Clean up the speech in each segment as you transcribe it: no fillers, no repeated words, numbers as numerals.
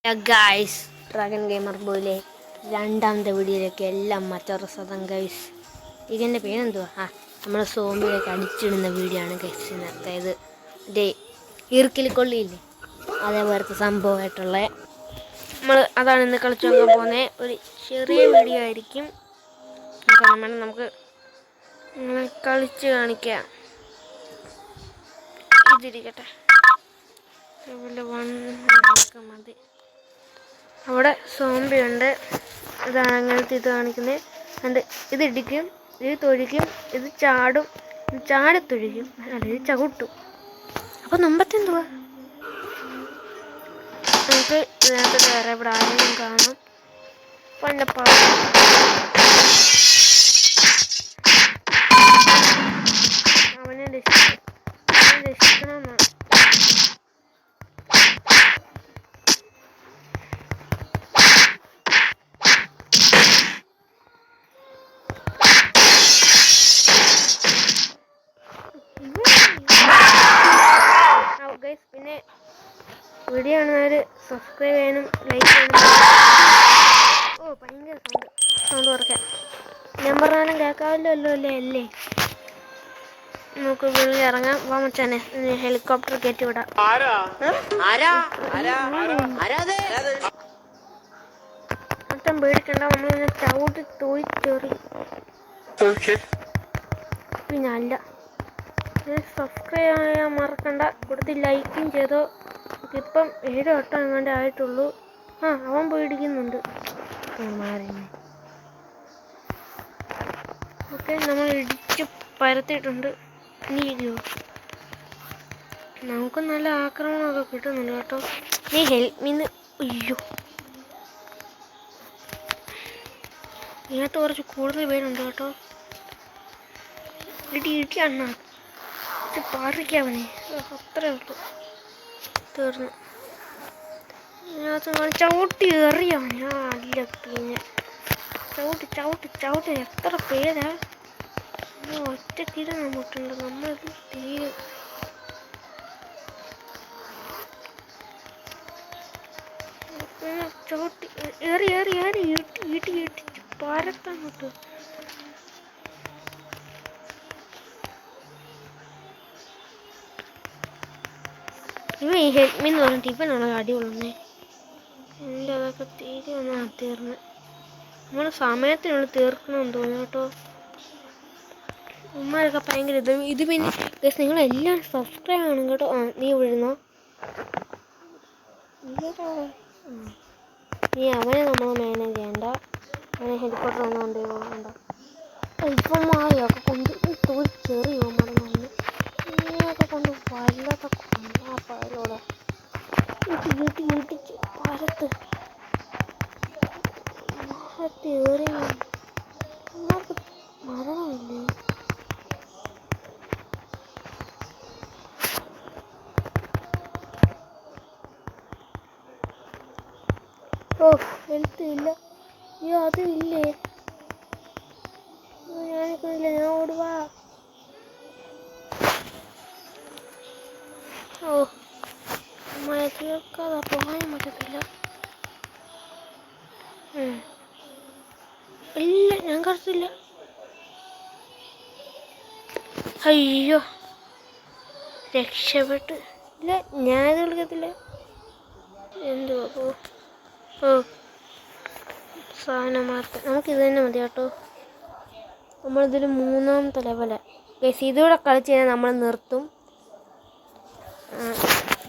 Guys, dragon gamer ബോയിലെ രണ്ടാമത്തെ വീഡിയോയിലേക്ക് എല്ലാം മറ്റൊരു സ്വതം ഗൈസ്. ഇതിൻ്റെ പേരെന്തുവാ? നമ്മൾ സോമ്പിലേക്ക് അടിച്ചിടുന്ന വീഡിയോ ആണ് ഗൈസ്. അതായത് മറ്റേ ഈർക്കിൽ കൊള്ളിയില്ലേ, അതേപോലത്തെ സംഭവമായിട്ടുള്ള അതാണ് ഇന്ന് കളിച്ചു നോക്കാൻ പോകുന്നത്. ഒരു ചെറിയ വീഡിയോ ആയിരിക്കും. നമുക്ക് കളിച്ച് കാണിക്കാം. ഇതിരിക്കട്ടെ, മതി. അവിടെ സോംബി ഉണ്ട്. ഇതാണ് അങ്ങനത്തെ ഇത് കാണിക്കുന്നത്. അത് ഇതിടിക്കും, ഇത് തൊഴിക്കും, ഇത് ചാടും, ചാടത്തൊഴിക്കും, അല്ല ഇത് ചവിട്ടും. അപ്പോൾ മുമ്പത്തെന്തുവാ നമുക്ക് ഇതിനകത്ത് വേറെ ഇവിടെ ആരെയും കാണും. പണ്ടപ്പാ അവനെ രക്ഷിക്കണമെന്നാണ്. പിന്നെ വീഡിയോ കാണുന്നവർ സബ്സ്ക്രൈബ് ചെയ്യാനും ലൈക്ക് ചെയ്യാനും. ഭയങ്കര സൗണ്ട് കുറയ്ക്കാം. ഞാൻ പറഞ്ഞാലും കേൾക്കാമല്ലോ അല്ലേ. നമുക്ക് വീട്ടിൽ ഇറങ്ങാം. വാ മച്ചാനെ, ഹെലികോപ്റ്റർ കയറ്റി വിടാം. മൊത്തം പേടിക്കണ്ട, നമ്മളിങ്ങനെ ചവിട്ടി തോഴിച്ചേറി. പിന്നെ അല്ല, സബ്സ്ക്രൈബ് ചെയ്യാൻ മറക്കണ്ട, കൊടുത്ത് ലൈക്കും ചെയ്തോ. ഇപ്പം 7 വട്ടം എങ്ങാണ്ടേ ആയിട്ടുള്ളൂ. അവൻ പേടിക്കുന്നുണ്ട്. ഓക്കെ, നമ്മൾ ഇടിച്ച് പരത്തിയിട്ടുണ്ട്. നീ ഇരിയോ? നമുക്ക് നല്ല ആക്രമണമൊക്കെ കിട്ടുന്നുണ്ട് കേട്ടോ. നീ ഹെൽപ്പ് മീന്ന്. അയ്യോ, ഇതിനകത്ത് കുറച്ച് കൂടുതൽ പേരുണ്ട് കേട്ടോ. ഇടി അണ്ണാ, പാറിക്കാവനെ. അത്രേ ഉള്ളൂ, തീർന്നു. ഇതിനകത്ത് ചവിട്ടി എറിയവനെ. അല്ല പിന്നെ ചവിട്ടി എത്ര പേരാ ഒറ്റക്കിട നമുക്കുണ്ട്. നമ്മളത് തീരും. ചവിട്ടി ഏറി ഇടിച്ച് പരത്താൻ കിട്ടും. ഇവ ഈ ഹെൽമെന്ന് പറഞ്ഞിട്ട് ഇവനാണ് അടിപൊളി. എൻ്റെ അതൊക്കെ തീർന്ന്. നമ്മൾ സമയത്തിനുള്ളിൽ തീർക്കണമെന്ന് തോന്നുന്നു കേട്ടോ. ഉമ്മാരൊക്കെ ഭയങ്കര ഇത് പിന്നെ നിങ്ങളെല്ലാം സബ്സ്ക്രൈബ് ചെയ്യണം കേട്ടോ. നീ വിഴുന്നോ? നീ അവനെ നമ്മൾ മാനേജ് ചെയ്യണ്ട. അവനെ ഹെലികോപ്റ്റർ ഒന്നും കൊണ്ടുപോകണ്ട. ഇപ്പം മായൊക്കെ കൊണ്ട് ചെറിയോ മറന്നു. ഇങ്ങനെയൊക്കെ കൊണ്ട് വല്ലാത്ത പയലോടെ ഇടിച്ച് പരത്ത് ഏറി. നമ്മൾക്ക് മരണമില്ലേ? ഹെൽത്ത് ഇല്ല. അയ്യോ, അത് ഇല്ലേ? ഞാനില്ല, ഞാൻ ഓടുവാ. മഴ തീർക്കാതെ പോകാൻ പറ്റത്തില്ല. ഇല്ല, ഞാൻ കറത്തില്ല. അയ്യോ, രക്ഷപ്പെട്ട്. ഇല്ല, ഞാനിത് വിളിക്കത്തില്ല. എന്തുവാ സാധനം മാത്രം. നമുക്കിത് തന്നെ മതി കേട്ടോ. നമ്മളിതൊരു 3ാമത്തെ ലെവലാണ് ഗൈസ്. ഇതുകൂടെ കളിച്ച് കഴിഞ്ഞാൽ നമ്മൾ നിർത്തും.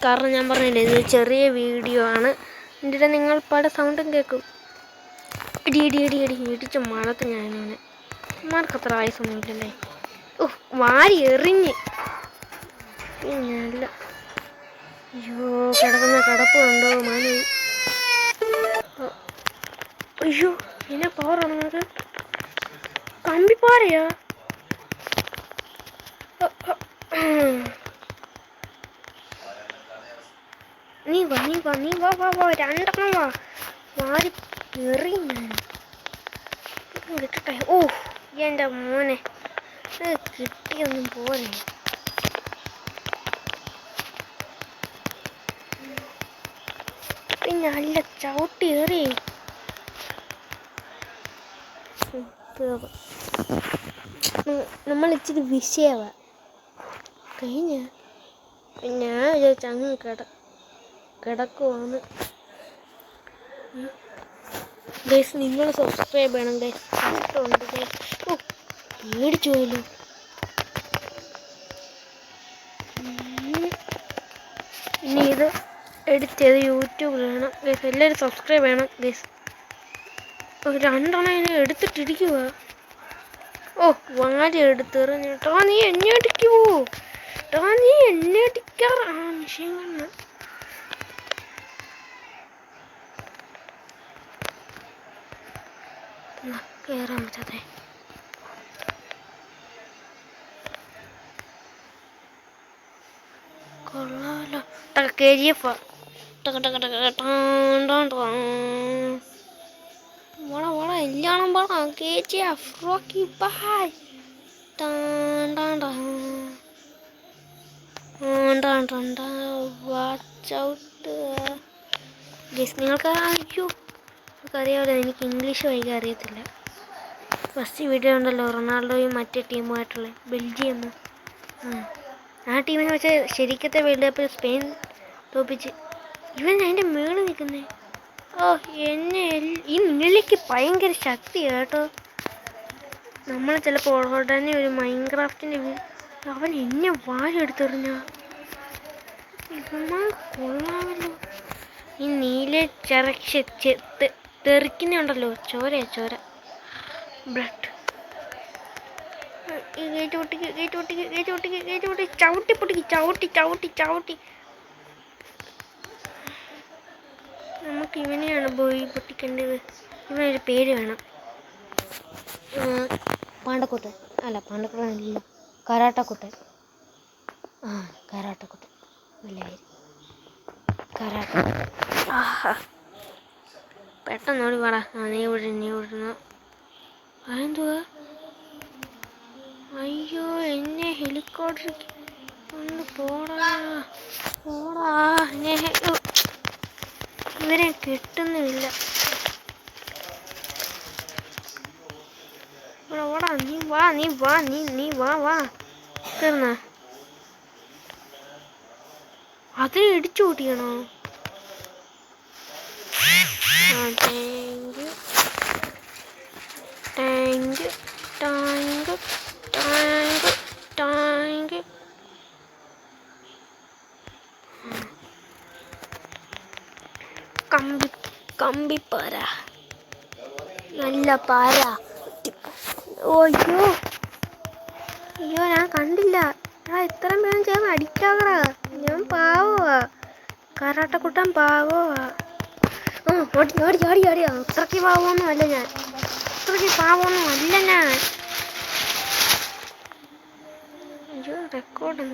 കാരണം ഞാൻ പറഞ്ഞില്ലേ, ഇത് ചെറിയ വീഡിയോ ആണ്. എൻ്റെ നിങ്ങൾ പല സൗണ്ടും കേൾക്കും. ഇടിച്ച് മഴത്ത് ഞാനാണ്. അമ്മമാർക്ക് അത്ര ആയുസൊന്നും ഇല്ലല്ലേ. വാരി എറിഞ്ഞ് പിന്നല്ല. അയ്യോ, കിടക്കുന്ന കിടപ്പ് കണ്ടോ മണി. അയ്യോ, എന്നെ പവറാണ് നിങ്ങൾക്ക്. കമ്പിപ്പാറയാ? നീ വാ 2 വാ. വാരി എറിഞ്ഞ കിട്ടട്ടെ. എൻ്റെ മോനെ, കിട്ടിയൊന്നും പോലെ. നല്ല ചവിട്ടി ഏറി. നമ്മൾ ഇച്ചിരി വിഷയവാ കഴിഞ്ഞ. ഞാൻ വിചാരിച്ച അങ്ങ് കിടക്കുവാന്ന്. ഗൈസ് നിങ്ങൾ സബ്സ്ക്രൈബ് ചെയ്യണം ഗൈസ്. കഷ്ടമുണ്ട് ഗൈസ്. ഓ പേടിച്ചു പോയല്ലോ. ഇനി ഇത് എഡിറ്റ് ചെയ്ത് യൂട്യൂബിലാണ് ഗൈസ്. എല്ലാവരും സബ്സ്ക്രൈബ് ചെയ്യണം ഗൈസ്. 2 എണ്ണം ഇനി എടുത്തിട്ടിരിക്കുക. ഓ വാരി എടുത്തെറിഞ്ഞിട്ടോ. നീ എന്നെ അടിക്കുവോ? നീ എന്നെ അടിക്കാറ് ആ വിഷയം കണ്ണ്. കയറാൻ പറ്റാതെ. കൊള്ളാലോ. KGF വള എല്ലാം പറ. KGF Rocky Bhai. Watch out guys. നിങ്ങൾക്ക് അയ്യോ അറിയാമല്ലോ എനിക്ക് ഇംഗ്ലീഷ് വായിക്കാൻ അറിയത്തില്ല. ഫസ്റ്റ് വീഡിയോ ഉണ്ടല്ലോ റൊണാൾഡോയും മറ്റേ ടീമുമായിട്ടുള്ള ബെൽജിയം. ആ ടീമിനെ വെച്ചാൽ ശരിക്കത്തെ വേൾഡ് കപ്പിൽ സ്പെയിൻ തോപ്പിച്ച്. ഇവൻ അതിൻ്റെ മേളിൽ നിൽക്കുന്നേ. ഓ എന്നെ ഈ നിലയ്ക്ക് ഭയങ്കര ശക്തി കേട്ടോ. നമ്മൾ ചിലപ്പോൾ ഉടനെ ഒരു മൈൻക്രാഫ്റ്റിൻ്റെ അവൻ എന്നെ വാലെടുത്തെറിഞ്ഞ. ഇവന്മാർ കൊള്ളാമല്ലോ. ഈ നീല തെറിക്കുന്നുണ്ടല്ലോ ചോര ബ്ലഡ്. ചവിട്ടി പൊട്ടിക്ക്. നമുക്ക് ഇവനെയാണ് പോയി പൊട്ടിക്കേണ്ടത്. ഇവനൊരു പേര് വേണം. പാണ്ടക്കുട്ടൻ അല്ല, പാണ്ടക്കുട്ടനല്ലോ, കരാട്ടക്കുട്ടൻ. കരാട്ടക്കുട്ടൻ നല്ല പേര്. കരാട്ടക്കുട്ടൻ. പെട്ടെന്ന് ഓടി വാടാ. നീ വിടുന്നു. അതെന്തുവാ? അയ്യോ എന്നെ ഹെലികോപ്റ്റർ ഒന്ന് പോടാ. ഇവരെ കിട്ടുന്നുമില്ല. ഓടാ നീ വാ തീർന്ന. അതിന് ഇടിച്ചു കൂട്ടിയാണോ? ടാങ്ക് കമ്പിപ്പാര നല്ല പാര. അയ്യോ ഞാൻ കണ്ടില്ല. ഇത്രയും പേരും ചേർന്ന് അടിക്കാകറാ. ഞാൻ പാവമാ. കരാട്ടക്കുട്ടൻ പാവമാ. ഓടി അത്രയ്ക്ക് പാവമൊന്നും അല്ല ഞാൻ. അയ്യോ റെക്കോർഡ്.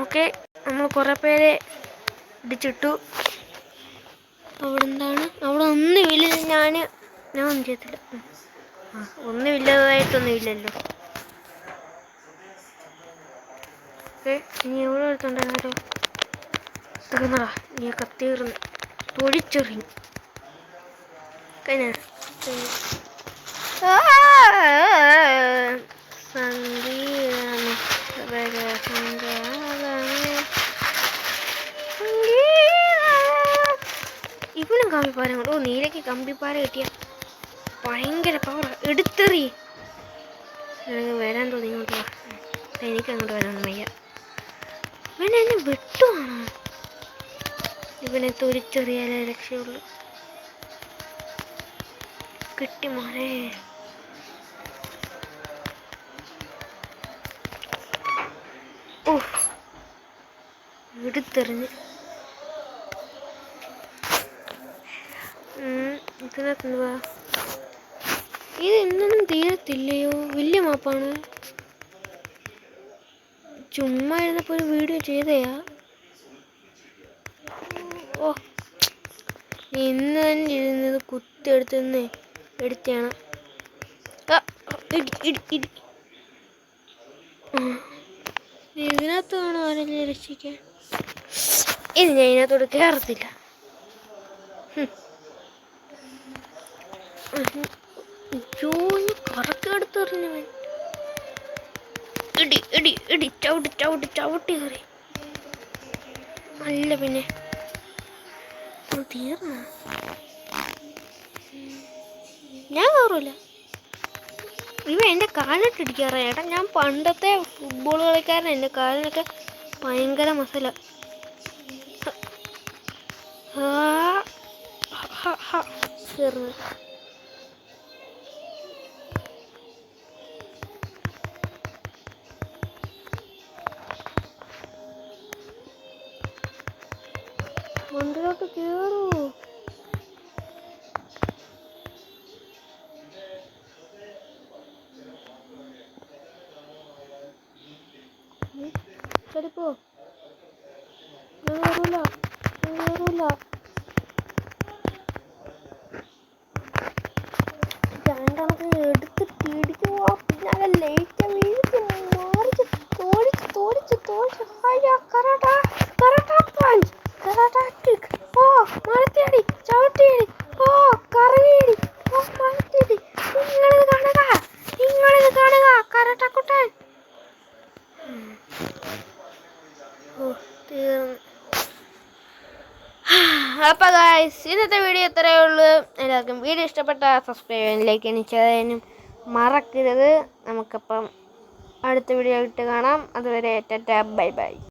ഓക്കെ നമ്മൾ കുറേ പേരെ ഇടിച്ചിട്ടു. അവിടെ ഒന്നുമില്ല. ഞാൻ ഒന്നും ചെയ്തില്ല. ഒന്നുമില്ലാതായിട്ടൊന്നും ഇല്ലല്ലോ. ഓക്കെ ഇനി എവിടെ എടുത്തുണ്ടായിരുന്നോ? തീർന്നടാ. നീ കത്തീർന്ന് തൊഴിച്ചെറിഞ്ഞു. ഇവനും കമ്പിപ്പാര. നീലയ്ക്ക് കമ്പിപ്പാര കിട്ടിയ ഭയങ്കര പവർ. എടുത്തെറി. വരാൻ തോന്നി ഇങ്ങോട്ട് വാ. എനിക്ക് അങ്ങോട്ട് വരാനൊന്നും വയ്യ. ഇവനെന്നെ വെട്ടുവാണോ? ഇവനെ തൊരിച്ചെറിയാലേ രക്ഷയുള്ളൂ. കിട്ടി മോനെ. എടുത്തെറിഞ്ഞ്. ഇതിനകത്തുവാ. ഇത് എന്നൊന്നും തീരത്തില്ലയോ? വലിയ മാപ്പാണ്. ചുമ്മാ ഇരുന്നപ്പോൾ ഒരു വീഡിയോ ചെയ്തയാ. ഇന്ന് തന്നെ ഇരുന്നത് കുത്തിയെടുത്തുനിന്ന് എടുത്താണ്. ഇതിനകത്ത് വേണം ആരെങ്കിലും രക്ഷിക്കാൻ. ഇത് ഞാൻ ഇതിനകത്തോട് കയറത്തില്ല. കറക്കെടുത്തെറിഞ്ഞവൻ ഇടി ഇടി ഇടി ചവിട്ടി ചവിട്ടി ചവിട്ടി കയറി. അല്ല പിന്നെ തീർന്ന ഞാൻ കയറൂല. ഇവ എൻ്റെ കാലിട്ട് ഇടിക്കാറ ഏട്ടാ. ഞാൻ പണ്ടത്തെ ഫുട്ബോൾ കളിക്കാരൻ. എൻ്റെ കാലിനൊക്കെ ഭയങ്കര മസല. തീർന്ന് മണ്ടിലോട്ട് കേറൂ. ചടിപ്പോ. ഞാൻ കയറൂല, ഞാൻ കയറൂല. രണ്ടെണ്ണത്തിന് എടുത്തിട്ട് ഇടിക്കുവാ. പിന്നെ അത് ലൈറ്റ് വീഴ്ച മാറിച്ച് തോടിച്ച് തോടിച്ച് തോടിച്ച്. അയ്യോ കരാട്ടാ കരാട്ടാ പഞ്ച് കരാട്ടാ കിക്ക്. ഓ മരത്തിയടി ചവിട്ടിയടി. ഓ കറങ്ങിയടി. ഓ മരത്തിയടി. നിങ്ങളിത് കാണുക, നിങ്ങളിത് കാണുക കരാട്ടാക്കുട്ടൻ. ഓ തീർന്നു. അപ്പോൾ ഗായ്സ് ഇന്നത്തെ വീഡിയോ ഇത്രയേ ഉള്ളൂ. എല്ലാവർക്കും വീഡിയോ ഇഷ്ടപ്പെട്ട സബ്സ്ക്രൈബ് ചെയ്യാനും ലൈക്ക് ചെയ്യാനും ചെയ്യാനും മറക്കരുത്. നമുക്കപ്പം അടുത്ത വീഡിയോ ആയിട്ട് കാണാം. അതുവരെ ടാറ്റാ ബൈ ബൈ.